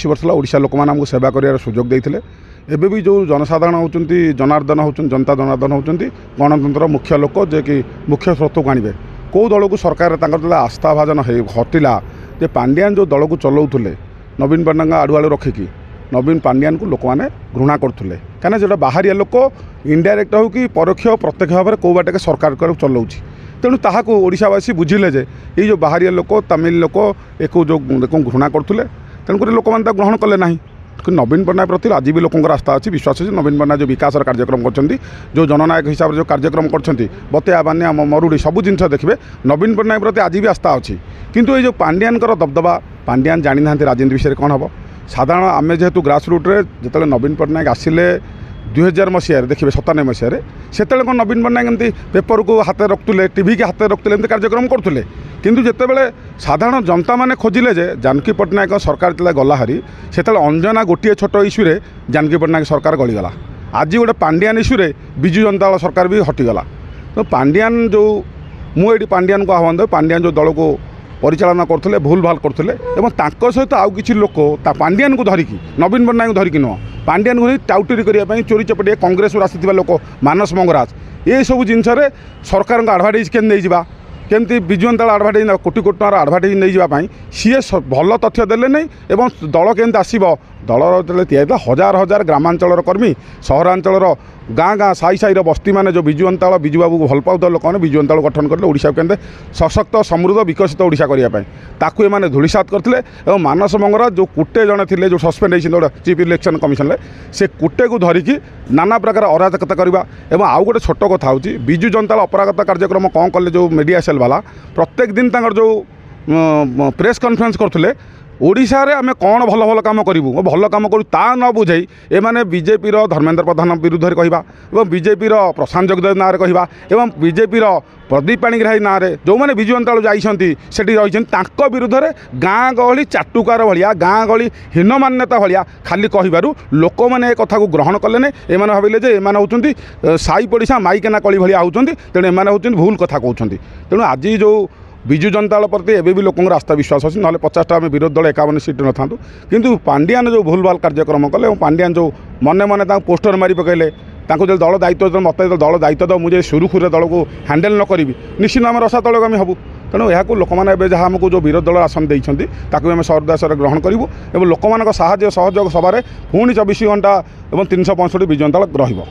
वर्ष ओडिशा लोक मैंने सेवा कर सुजोग देते एबे भी जो जनसाधारण होती जनार्दन होती जनता जनार्दन होती गणतंत्र मुख्य लोक जे कि मुख्य स्रोत को आणवे कौ दल को सरकार आस्था भाजन हटिला जे पांड्यान जो दल को चलाऊले नवीन पट्टनायक आड़ू आड़ू रखिकी नवीन पांड्यान को लोक मैंने घृणा करुले कहीं जो बाहरिया लोक इनडायरेक्ट हो कि परोक्ष प्रत्यक्ष भाव में कौ बाटे सरकार चलाऊँ तेणु ताहाको ओडिशावासी बुझिले जे ये जो बाहरिया लोक तमिल लोक एक जो घृणा करुले तेणुक लोक मैंने ग्रहण कले ना कि नवीन पट्टनायक प्रति आज भी लोकर आस्था अच्छी विश्वास अच्छी नवीन पट्टनायक जो विकास कार्यक्रम कर जो जननायक हिसाब से जो कार्यक्रम कर बतेया बान्या मरुड़ी सब जिन देखिए नवीन पट्टनायक प्रति आज भी आस्था अच्छी किंतु ये जो पांड्यानकर दबदबा पांड्यान जानी ना राजनीति विषय कौन हम साधारण आम जेहेतु ग्रासरूट्रे जो नवीन पट्टनायक आसिले 2000 मसीह देखिए 97 मसीह से कौन नवीन पट्टनायक एमती पेपर को हाथ रखुले टीवी के हाथ रखुले एमती कार्यक्रम करुले किंतु जितेबाला साधारण जनता मैंने खोजिले जे जानकी पट्टनायक सरकार जो गला हारी से अंजना गोटे छोट इश्यूरे जानकी पट्टनायक सरकार गलीगला आज गोटे पांड्यान इश्यूरे बिजु जनता दल सरकार भी हटिगला तो पांड्यान जो मुझे पांड्यान को आह्वान दे पांड्यान जो दल को परिचालना करते भूल भाल करते सहित आउ किसी लोक पांड्यान को धरिकी नवीन पट्टनायक धरिकी नुह पांड्यान को टाउटरी करने चोरी चपटिया कांग्रेस आसी लोक मानस मंगराज ये सब जिनस सरकार आडभाटाइज केमती विजु जनता दल आडभाटाइज कोटी कोटी टकर आडभाटाइज नहीं जावाई सी भल तथ्य देले नहीं एवं दल केमती आसब दल या हजार हजार ग्रामांचल कर्मी सहरांचल गाँ गाँ साई साई बस्ती मैंने जो विजु जनता दल विजु बाबू को भल पाता लोक मैंने विजु जनता दल गठन करते ओडिशा केंद्र सशक्त समृद्ध विकसित ओडिशा करने ताकू एमाने धूलिसात करते मानस मंगराज जो कुटे जड़े थे जो सस्पेंड होती चीफ इलेक्शन कमिशन से कुटे को धरिकी नाना प्रकार अराजकता करवा एवं आउ गोटे छोट कथा हूँ विजु जनता दल अपरागता कार्यक्रम कौन कले जो मीडिया सेल वाला प्रत्येक दिन जो प्रेस कॉन्फ्रेंस करते ओडिशा रे आमे कौन भल भल काम करूँ भल काम करूँ ता न बुझे एमाने बीजेपी धर्मेंद्र प्रधान विरुद्ध में कहवा और बीजेपी प्रशांत जगदेव ना कहवा एवं बीजेपी प्रदीप पाणिग्राही ना जो मैंने विजु जनता दल जाइछंती सेठी रही विरुद्ध में गाँ गहली चाटुकार भाया गाँ गहली हीन मान्यता भाया खाली कहू लोक मैंने कथा को ग्रहण कले एमाने भाविले जे एमाने होउछंती साई पड़िशा माईकेना कली भाया होउछंती तेणु एमाने होउछंती भूल कथा कहउछंती तेणु आज जो विजु जनता दल प्रति एवं भी लोकर आस्था विश्वास अच्छी ना 50टा आम विरोधी दल 51 सीट न था किंतु पांड्यान जो भूल भाल कार्यक्रम कले और पांड्यान जो मने मने पोस्टर मारी पकड़े जो दल दायित्व मत दल दायित्व दो मुझे सुरुखुरे दल को हैंडल न करी निश्चित आम रसा तल आम हबू तेणु यह लोक मैंने जहाँ आमको जो विरोधी दल आसन देते आम सहदासर ग्रहण करूँ और लोक मान साहाय्य सहयोग सभार पुणी 24 घंटा और 365 विजु जनता दल रही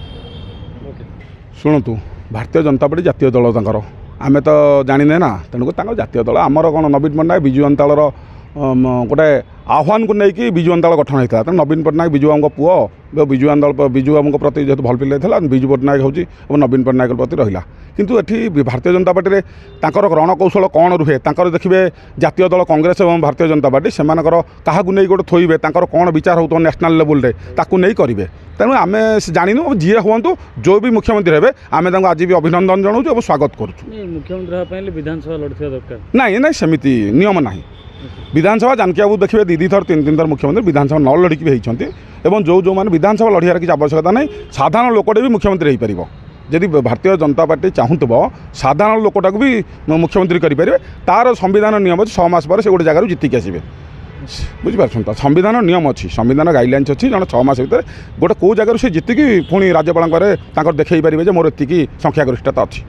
शुणु भारतीय जनता पार्टी जातीय दल तंकर आम तो जाने ना तेणुक जातीय दल आमर कौन नवीन पट्टनायक विजु जनता दल गोटे आह्वान को लेकिन विजु जनता दल गठन होता है नवीन पट्टनायक विजु बाबू पुओ विजु बाबू प्रति जेहतु भल पिले विजु पट्टनायक हूँ नवीन पट्टनायक प्रति रहा किंतु एठी भारतीय जनता पार्टी में तांकर रणकौशल कौन रुहे देखिए जातीय दल कांग्रेस और भारतीय जनता पार्टी से क्या नहीं गोटे थोइबे कौन विचार हो नेशनल लेवल ताकू नहीं करेंगे तेणु आम जानू जी हूँ जो भी मुख्यमंत्री हे आम आज भी अभिनंदन जनाऊँ और स्वागत करुँ मुख्यमंत्री विधानसभा लड़ता दरकार नाई ना सेमती नियम ना विधानसभा जानकी बाबू देखिए दी थर 3 थर मुख्यमंत्री विधानसभा न लड़की भी होती जो मैंने विधानसभा लड़ियार किसी आवश्यकता नहीं साधारण लोकटे भी मुख्यमंत्री हो पार जदि भारतीय जनता पार्टी चाहूब साधारण लोकटा भी मुख्यमंत्री करेंगे तार संविधान नियम अच्छे 6 मास पर से गोटे जगह जीतिक आसवे बुझीपार संविधान नियम अच्छी संविधान गाइडलाइंस अच्छी जन 6 मास भर गोटे कौ जगह से जीतिकी पुणी राज्यपाल देखई पारे मोर एति संख्यागरिष्ठता अच्छी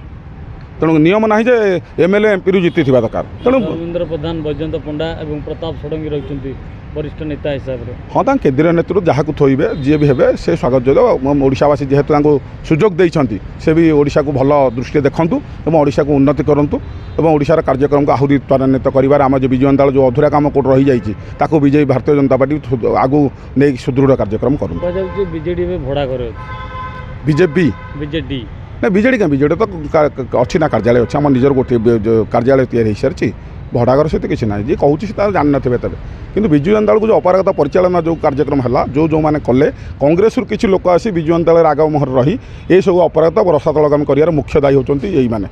तेणु नियम ना जे एमएलए एमपी जीति दरकार तेणु धर्मेंद्र प्रधान वैजयंत पंडा और प्रताप षडंगी रही वरिष्ठ नेता हिसाब से हाँ केंद्रीय नेतृत्व जहाँ को थोइबे जी भी हे से स्वागत जो ओडिशावासी जेहेतु सुजोग देइछंती से भी ओडिशा को भल दृष्टि देखंतु और ओडिशा को उन्नति करंतु और ओडिशार कार्यक्रम को आहरी त्वरान्वित करिवार आम जो विजु जनता दल जो अधूरा काम कोट रही जाइछि ताको विजयी भारतीय जनता पार्टी आगु नहीं सुदृढ़ कार्यक्रम करूँ बीजेडी में भड़ा करे बीजेडी ना बीजेडी क्या बीजेडी तो अच्छी ना कार्यालय अच्छे आम निजर गोटे कार्यालय तैयारी सारी भड़ाघर सहित किसी ना जी कहूँ जान थे तेज कि विजु जनता दल को जो अपरागता परिचालना जो कार्यक्रम है जो मैंने कले कांग्रेस किसी लोक आसी विजु जनता दल आग मुहर रही ये सब अपरागता रसा तलगामी कर मुख्य दायी होती यही मैंने